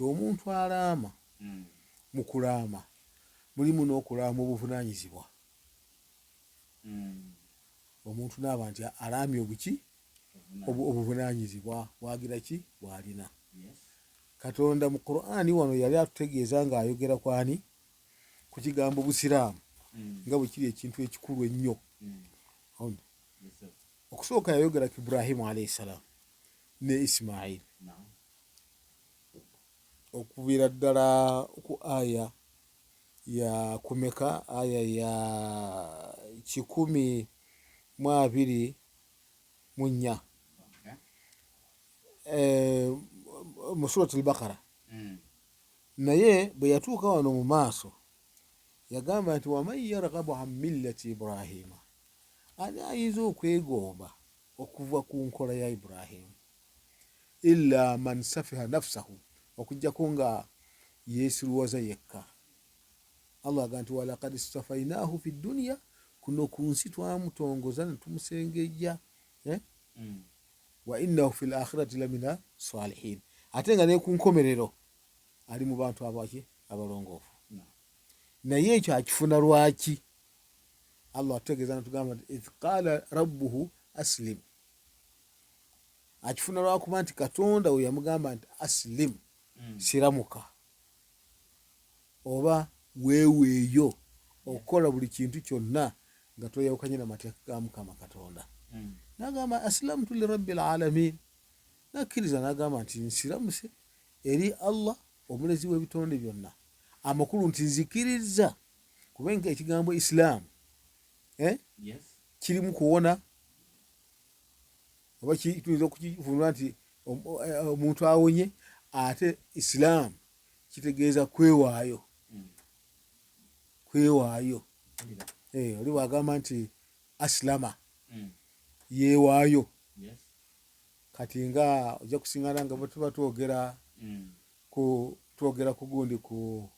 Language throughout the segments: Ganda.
omuntu alaama mu kulaama mulimu n'okulaama obuvunaanyizibwa. Omuntu naaba nti alaamye obuki obuvunaanyizibwa bwagira ki bwalina. Katonda mu Qur'ani wano yali atutegeeza ng'ayogera kwani ku kigambo busiraamu nga bwe kiri ekintu ekikulu ennyo. Okusooka yayogera ku Ibrahimu alayhi salaam ne Ismail okuviira ddala ku aya ya kumeka, aya ya 124 mu surati al-Baqara. Naye bwe yatuuka wano mu maaso yagamba nti waman yarghabu an millati Ibrahima, ani ayinza okwegomba okuva ku nkola ya Ibrahimu illa man safiha nafsahu, okujjako nga yeesiruwaza yekka. Allah agamba nti walaqad istafainahu fi dunya, kuno ku nsi twamutongoza ne tumusengejja, wa innahu fi l-akhirati lamina salihin, ate nga ne ku nkomerero ali mu bantu abaki abalongoofu. Naye ekyo akifuna lwaki? Allah atutegeeza natugamba nti idh qaala rabbuhu aslim. Akifuna lwakuba nti Katonda we yamugamba nti aslim, siramuka oba weeweeyo okukola buli kintu kyonna nga tweyawukanye n'amateeka ga Mukama Katonda. N'agamba aslamtu li rabbil alamin, nakkiriza n'agamba nti nsiramuse eri Allah omulezi w'ebitonde byonna. Amakulu nti nzikiriza, kubenga ekigambo Islaamu kirimu kuwona, oba tuyinza okukivunula nti omuntu awonye, ate Islaamu kitegeeza kwewaayo. Kwewaayo oli bwagamba nti asilama yeewaayo. Kati nga ojja kusingana nga tuba twogera ku gundi ku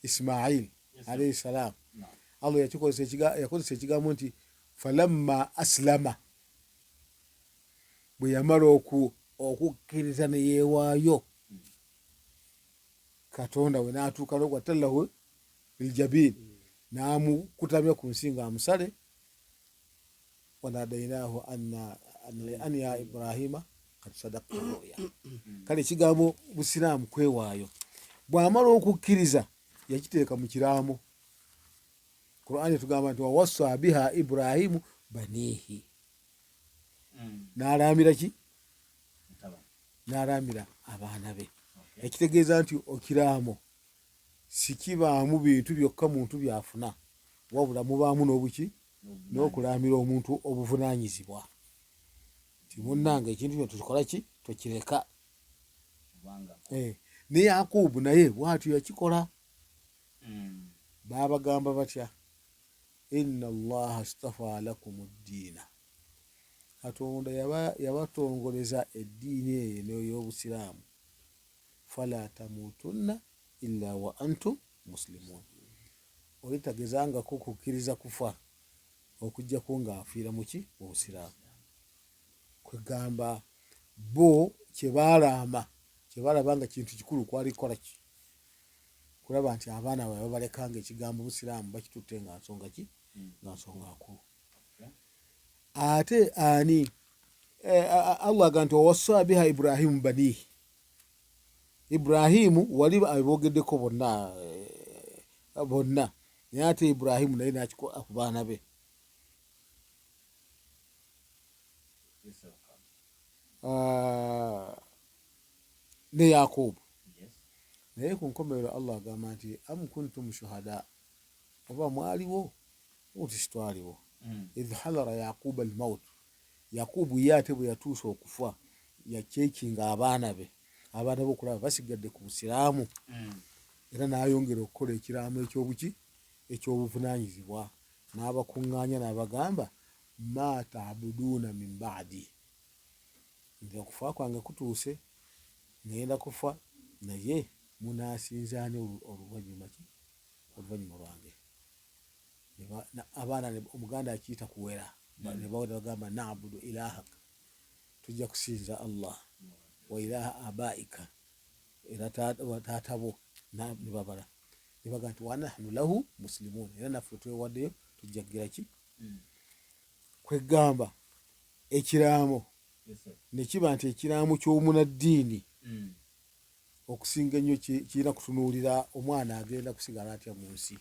Ismail alayhi salaam, Allah yakozesa ekigambo nti falamma aslama, bwe yamala okukkiriza ne yeewaayo, Katonda we n'atuuka watallahu biljabin, n'amukutamya ku nsi ng'amusale, wanadainahu an ya Ibrahima kad sadaqta ruya. Kale ekigambo busiraamu kwewaayo. Bw'amala okukkiriza yakiteeka mu kiraamo. Qur'ani tugamba nti wawassa biha Ibrahimu banihi, n'alaamira ki? N'alaamira abaana be. Ekitegeeza nti okiraamo sikibaamu bintu byokka muntu byafuna, wabula mubaamu n'obuki n'okulaamira omuntu obuvunaanyizibwa. Ti munnange ekintu kyo tukikola ki? Tokireka. Ne Yakubu naye bw'atyo yakikola. Baabagamba batya? Inna Allaha astafa lakum ad-diina, Katonda yabatongoleza eddiini eyo ey'obusiraamu, fala tamutunna illa wa antum muslimun. Olitagezangako kukkiriza kufa okujjako ng'afiira muki? Mu busiraamu. Kwegamba bo kyebalaama, kyebalaba nga kintu kikulu kwali kukola ki? Kulaba nti abaana baabwe babalekanga ekigambo busiraamu bakitutte nga nsonga ki? Nga nsonga nkulu. Ate ani Allah agamba nti wawassa biha Ibrahimu banihi, Ibrahimu wali aboogeddeko bonna, naye ate Ibrahimu naye n'akikola ku baana be. Ne Yakubu. Naye ku nkomerero Allah agamba nti am kuntum shuhada, oba mwaliwo? Oti sitwaliwo. Idh halara Yakuba al-maut, Yakubu ye ate bwe yatuusa okufa yaceekinga abaana be okulaba basigadde ku busiraamu, era n'ayongera okukola ekiraamo ekyobuki? Ekyobuvunaanyizibwa. N'abakuŋŋaanya n'abagamba ma ta'buduuna min ba'di, nze okufa kwange kutuuse, ngenda kufa, naye munaasinzaani oluvannyuma lwange. Abaana Omuganda akiyita kuwera, ne bagamba na'budu ilahaka, tujja kusinza Allah wa ilaha abaika, era taatabo nibabala nibaga nti wanahnu lahu muslimun, era naffe twewaddeyo tujjagira ki kwegamba ekiraamo nekiba nti ekiraamo ky'omunaddiini okusinga ennyo kirina kutunuulira omwana agenda kusigala atya mu nsi,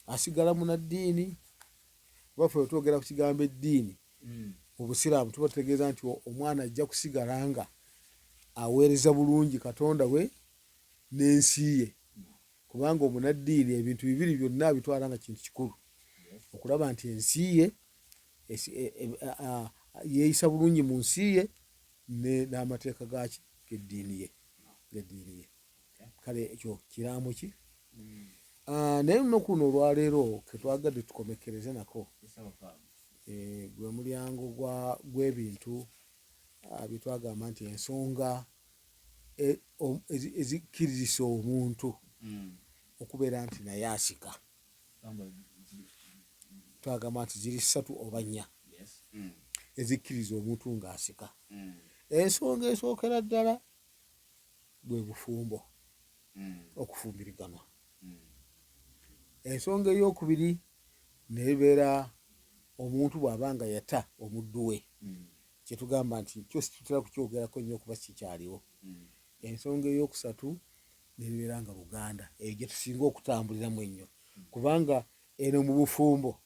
asigala munaddiini. Baffe wetwogera ku kigambo eddiini mu busiraamu tuba tutegeeza nti omwana ajja kusigala nga aweereza bulungi katonda we n'ensi ye, kubanga omunaddiini ebintu bibiri byonna abitwala nga kintu kikulu, okulaba nti ensi ye yeeyisa bulungi mu nsi ye n'amateeka gaki geddiini ye. Kale ekyo kiraamo ki. Naye lunaku luno olwaleero ketwagadde tukomekereze nako gwe mulyango gw'ebintu byetwagamba nti ensonga ezikkirizisa omuntu okubeera nti naye asika, twagamba nti ziri 3 oba 4 ezikkiriza omuntu ng'asika. Ensonga esookera ddala bwe bufumbo, okufumbiriganwa. Ensonga ey'okubiri nebeera omuntu bw'aba nga yata omuddu we, kyetugamba nti kyo situtera kukyogerako nnyo okuba kikyaliwo. Ensonga ey'okusatu nebeera nga luganda, eyo gye tusinga okutambuliramu ennyo, kubanga eno mu bufumbo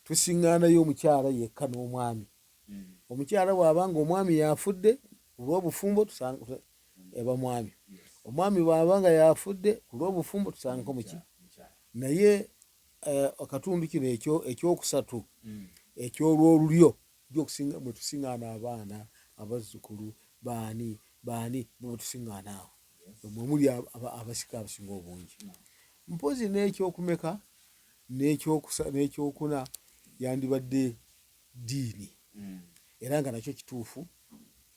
tusiŋŋaanayo omukyala yekka n'omwami. Omukyala bw'aba nga omwami yafudde ku lw'obufumbo eba mwami, omwami bw'aba nga yafudde ku lw'obufumbo tusangako muki. Naye akatundu kino ekyokusatu ekyolwolulyo mwe tusiŋŋaana abaana abazzukulu baani bwe tusiŋŋaana awo mwe muli abasika abasinga obungi. Mpozi n'ekyokumeka n'ekyokuna yandibadde ddiini, era nga nakyo kituufu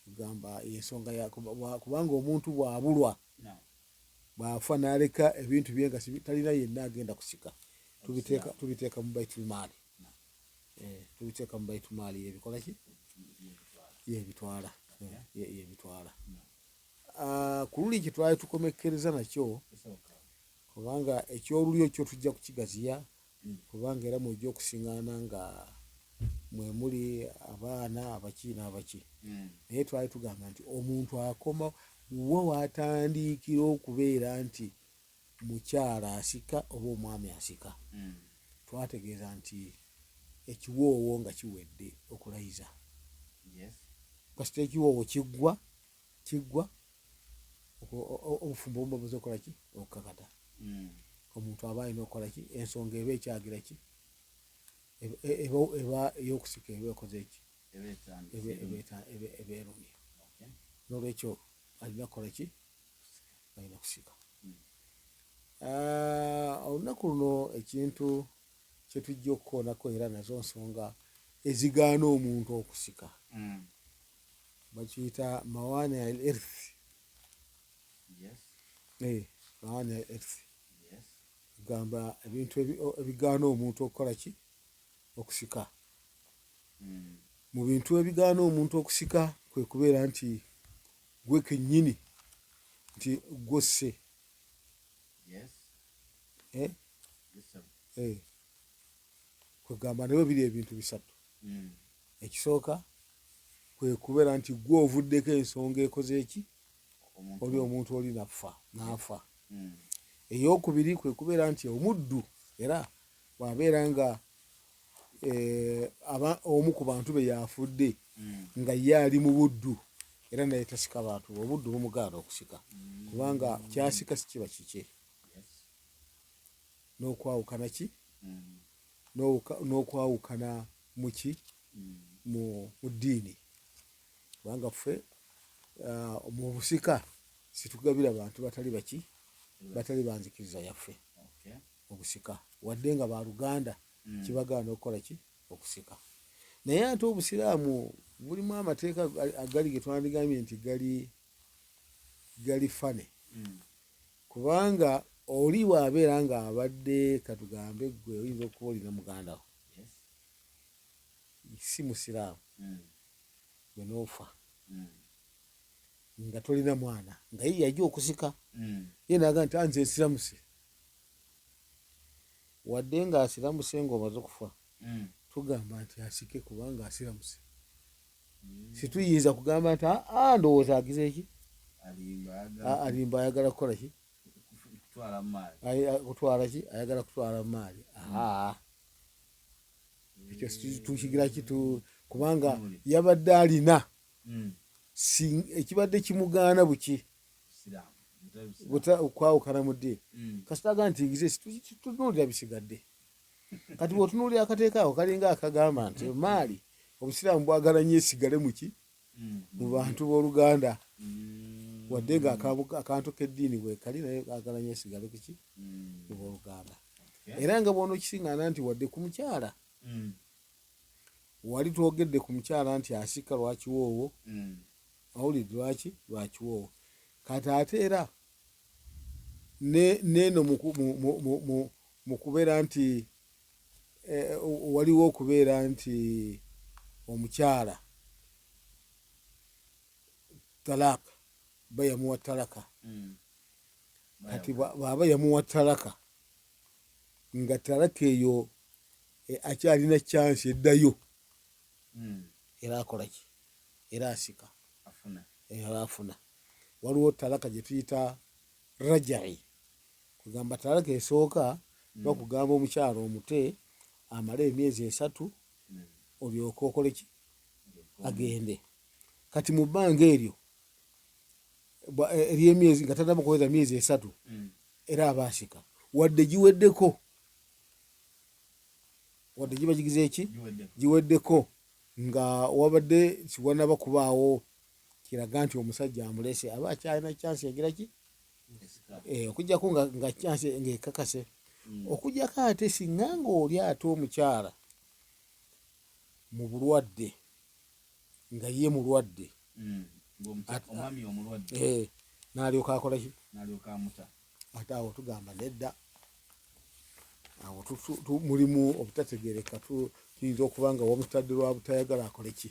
kugamba ensonga kubanga omuntu bw'abulwa bw'afa n'aleka ebintu bye nga talina yenna agenda kusika, tubiteeka mu baitulmaali, tubiteeka mu baitulmaali yebikola ki yebitwala. Ku luli kyetwali tukomekkereza nakyo, kubanga ekyolulyo kyo tujja kukigaziya, kubanga era mwejja okusiŋŋaana nga mwe muli abaana abaki n'abaki. Naye twali tugamba nti omuntu akoma wa watandikira okubeera nti mukyala asika oba omwami asika. Twategeeza nti ekiwoowo nga kiwedde okulayiza, kasita ekiwoowo kiggwa obufumbo bumaze okukola ki okukakata. Omuntu aba alina okukola ki, ensonga eba ekyagira ki, eba ey'okusika eba ekoze ki, eba erumye. N'olwekyo alina kukola ki, alina kusika. Olunaku luno ekintu kyetujja okukoonako era nazo nsonga ezigaana omuntu okusika, bakiyita mawaani al irthi. Mawaani al irthi gamba ebintu ebigaana omuntu okukola ki, okusika. Mu bintu ebigaana omuntu okusika kwe kubeera nti gwe kennyini nti gwosse. Kwegamba nabyo biri ebintu 3. Ekisooka kwe kubeera nti gwe ovuddeko ensonga ekoze eki, oli omuntu oli n'afa. Ey'okubiri kwe kubeera nti omuddu era bw'abeera nga omu ku bantu be yafudde nga ye ali mu buddu, era naye tasika bantu, obuddu bumugaana okusika, kubanga kyasika si kiba kikye. N'okwawukana ki, n'okwawukana muki mu ddiini, kubanga ffe mu busika situgabira bantu batali baki, batali banzikiriza yaffe mu busika, wadde nga baluganda kibagaana okukola ki, okusika. Naye ate obusiraamu bulimu amateeka agali ge twandigambye nti gali fane, kubanga oli bw'abeera ng'abadde katugambe gwe oyinza okuba olina muganda wo si musiraamu, gwe n'ofa nga tolina mwana nga ye yajja okusika ye naga nti anze nsiramuse wadde nga asiramuse ng'omaze okufa tugamba nti asike kubanga asiramuse situyinza kugamba nti ndowooza agize eki alimba ayagala kukola ki kutwala ki ayagala kutwala maali ekyo tukigira kitu kubanga yabadde alina ekibadde kimugaana buki okwawukana mu ddiini kasitaga nti ngize tutunuulira bisigadde kati bw'otunuulira akateeka ako kalinga akagamba nti maali obusiraamu bwagala nnyo esigale muki mu bantu b'oluganda wadde nga akantu k'eddiini bwe kali naye agala nnyo esigale kuki mu b'oluganda era nga bw'ono kisiŋŋaana nti wadde ku mukyala wali twogedde ku mukyala nti asika lwakiwoowo awulidde lwakiwoowo kati ate era neeno mu kubeera nti waliwo okubeera nti omukyala talaka ba yamuwa talaka kati bwaba yamuwa talaka nga talaka eyo akyalina chance eddayo era akolaki era asika era afuna waliwo talaka gye tuyita rajai kugamba talaka esooka bakugamba omukyala omute amale emyezi 3 olyoke okoleki agende kati mu bbanga eryo ery'emyezi nga tanaba kuweza myezi 3 era aba asika wadde giweddeko wadde giba gigize eki giweddeko nga wabadde kiwanaba kubaawo kiraga nti omusajja amulese aba akyalina chance yagira ki okujjako nga chance ng'ekakase okujjako ate singa ng'oli ate omukyala mu bulwadde nga ye mulwadde n'alyoka akola ki ate awo tugamba nedda awo mulimu obutategereka tuyinza okuba nga wamutadde lwa butayagala akole ki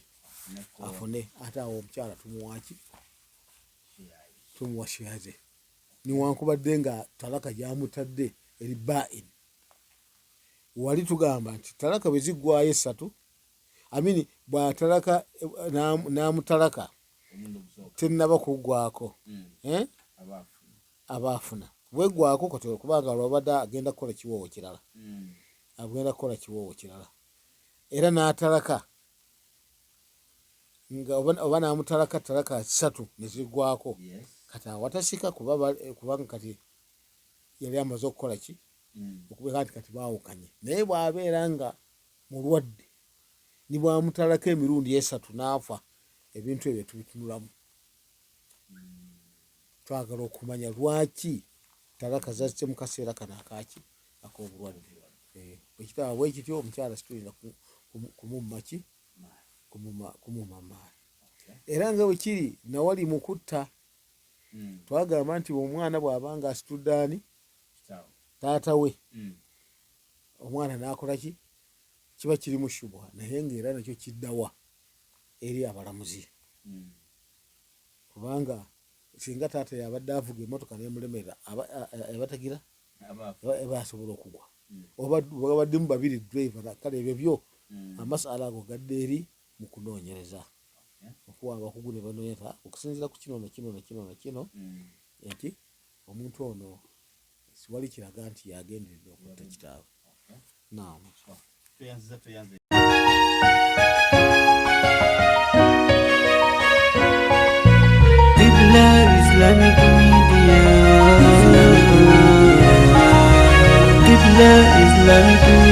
afune ate awo omukyala tumuwaki tumuwa shaze niwankubadde nga talaka gyamutadde eri bain wali tugamba nti talaka bwe ziggwayo 3 amini bwatalaka namutalaka tenaba kuggwako abaafuna bweggwako kotola kubanga lwabadde agenda kukola kiwoowo kirala agenda kukola kiwoowo kirala era n'atalaka nga oba namutalaka talaka 3 neziggwako kati awatasika kubanga kati yali amaze okukola ki okubeera nti kati baawukanye naye bw'abeera nga mulwadde nibwamutalako emirundi 3 n'afa ebintu ebyo tubitunulamu twagala okumanya lwaki talaka zazze mu kaseera kano akaki ak'obulwadde ekitaba bwe kityo omukyala situlina kumumma ki kumumma maali era nga bwe kiri nawali mu kutta twagamba nti omwana bw'abanga asitudde ani taata we omwana n'akola ki kiba kiri mu shubha naye ng'era nakyo kiddawa eri abalamuzi kubanga singa taata yabadde avuga emmotoka nemulemerera abatagira eba asobola okugwa oba babadde mu babiri driver kale ebyo byo amasala ago gadde eri mu kunoonyereza okuwa abakugu ne banoonyereza okusinziira ku kino nakino nti omuntu ono siwali kiraga nti yagenderedde okutta kitaawe naam Islamic Media Qibla Islamic